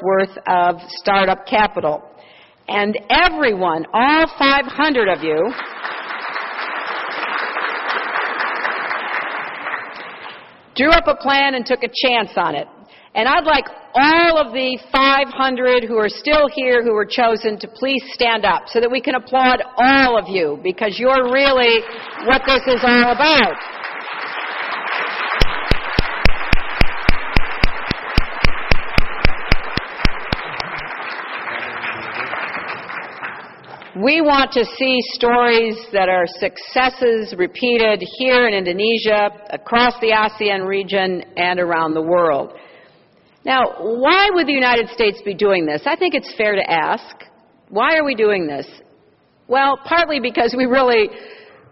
worth of startup capital. And everyone, all 500 of you, drew up a plan and took a chance on it. And I'd like all of the 500 who are still here who were chosen to please stand up so that we can applaud all of you, because you're really what this is all about. We want to see stories that are successes repeated here in Indonesia, across the ASEAN region, and around the world. Now, why would the United States be doing this? I think it's fair to ask. Why are we doing this? Well, partly because we really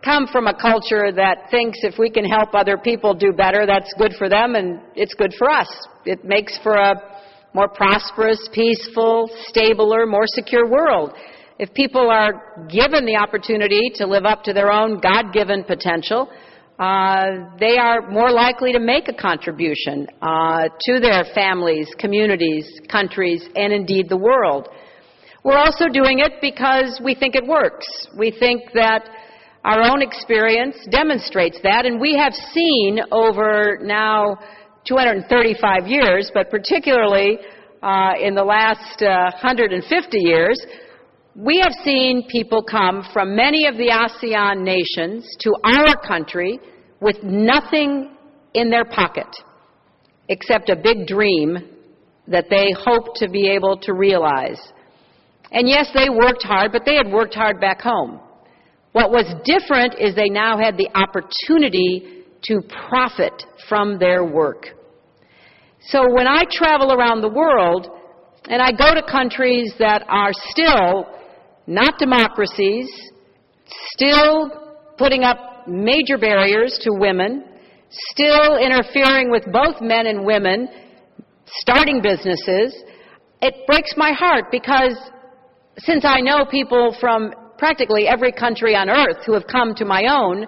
come from a culture that thinks if we can help other people do better, that's good for them and it's good for us. It makes for a more prosperous, peaceful, stabler, more secure world. If people are given the opportunity to live up to their own God-given potential, they are more likely to make a contribution to their families, communities, countries, and indeed the world. We're also doing it because we think it works. We think that our own experience demonstrates that, and we have seen over now 235 years, but particularly in the last 150 years, we have seen people come from many of the ASEAN nations to our country with nothing in their pocket except a big dream that they hope to be able to realize. And yes, they worked hard, but they had worked hard back home. What was different is they now had the opportunity to profit from their work. So when I travel around the world, and I go to countries that are still not democracies, still putting up major barriers to women, still interfering with both men and women, starting businesses, it breaks my heart because since I know people from practically every country on earth who have come to my own,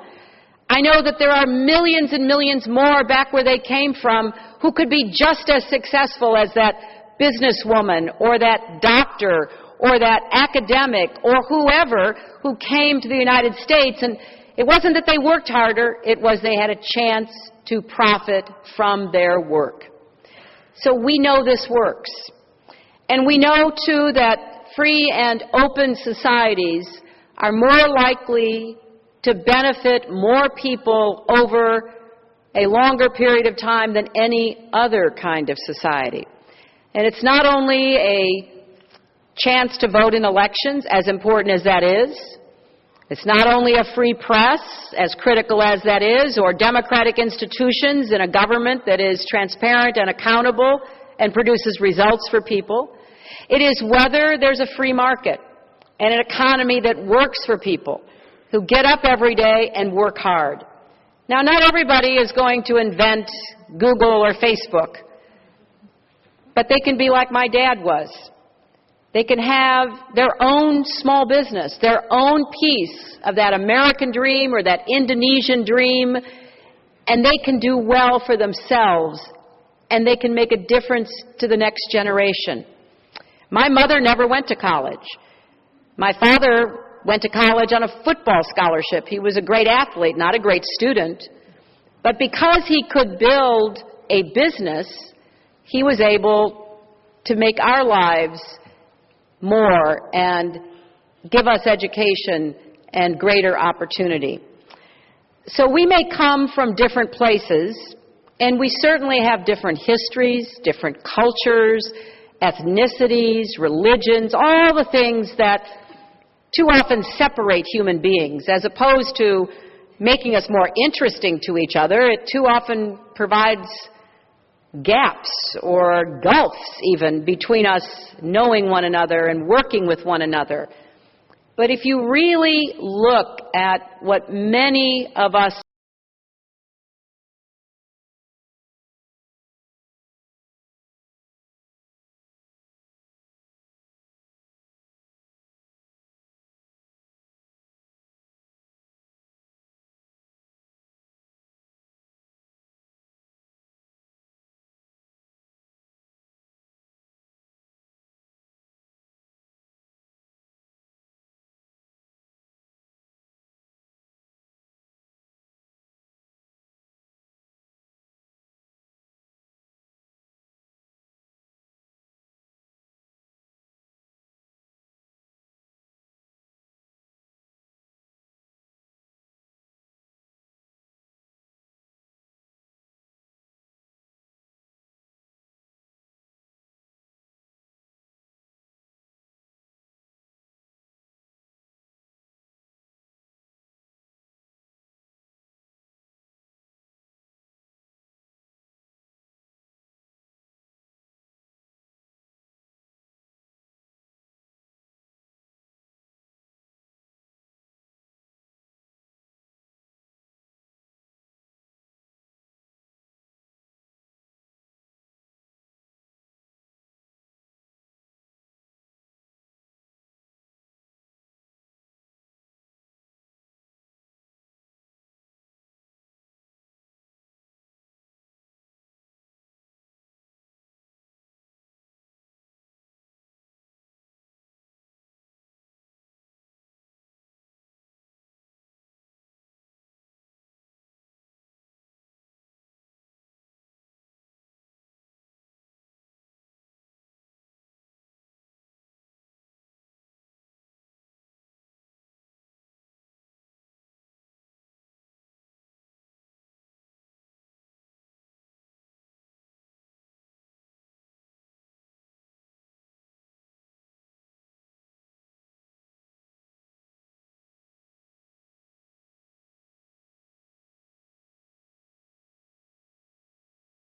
I know that there are millions and millions more back where they came from who could be just as successful as that businesswoman or that doctor or that academic or whoever who came to the United States. And it wasn't that they worked harder, it was they had a chance to profit from their work. So we know this works. And we know, too, that free and open societies are more likely to benefit more people over a longer period of time than any other kind of society. And it's not only a chance to vote in elections, as important as that is. It's not only a free press, as critical as that is, or democratic institutions in a government that is transparent and accountable and produces results for people. It is whether there's a free market and an economy that works for people who get up every day and work hard. Now, not everybody is going to invent Google or Facebook, but they can be like my dad was. They can have their own small business, their own piece of that American dream or that Indonesian dream, and they can do well for themselves, and they can make a difference to the next generation. My mother never went to college. My father went to college on a football scholarship. He was a great athlete, not a great student. But because he could build a business, he was able to make our lives more and give us education and greater opportunity. So we may come from different places, and we certainly have different histories, different cultures, ethnicities, religions, all the things that too often separate human beings. As opposed to making us more interesting to each other, it too often provides gaps or gulfs even between us knowing one another and working with one another. But if you really look at what many of us